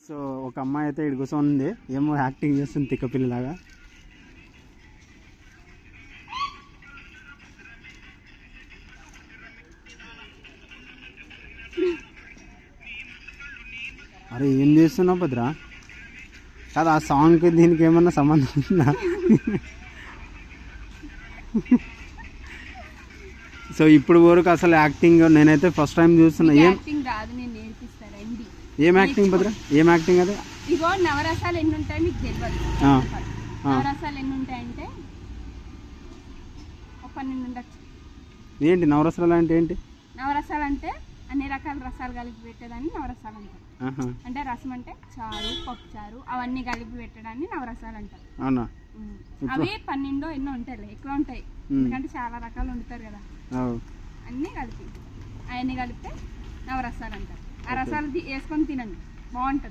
So ఒక అమ్మాయి అయితే ఇక్కడ కూర్చొని ఏమో యాక్టింగ్ చేస్తుంది తిక్కపిల్లిలాగా. అరే ఏం చేస్తున్నావు భద్రా? కాదు ఆ సాంగ్కి దీనికి ఏమన్నా సంబంధం ఉందా? సో ఇప్పుడు వరకు అసలు యాక్టింగ్ నేనైతే ఫస్ట్ టైం చూస్తున్నా. ఏం యాక్టింగ్ భద్ర? ఏం యాక్టింగ్ అదే? ఇగో నవరసాలు ఎన్ని ఉంటాయి మీకు తెలియదు. నవరసాలు ఎన్ని ఉంటాయంటే 12 ఉండొచ్చు. ఏంటి నవరసాలు అంటే? ఏంటి నవరసాలు అంటే? అన్ని రకాల రసాలు కలిపి పెట్టేదాన్ని నవరసాలు అంటారు. అంటే రసం అంటే చారు, పప్పు చారు అవన్నీ కలిపి పెట్టడాన్ని నవరసాలు అంటారు. అవునా? అవి 12 ఎన్నో ఉంటాయి, ఎక్కువ ఉంటాయి. ఎందుకంటే చాలా రకాలు వండుతారు కదా, అన్నీ కలిపి అవన్నీ కలిపితే నవరసాలు అంటారు. ఆ రసాలు వేసుకొని తినండి, బాగుంటుంది.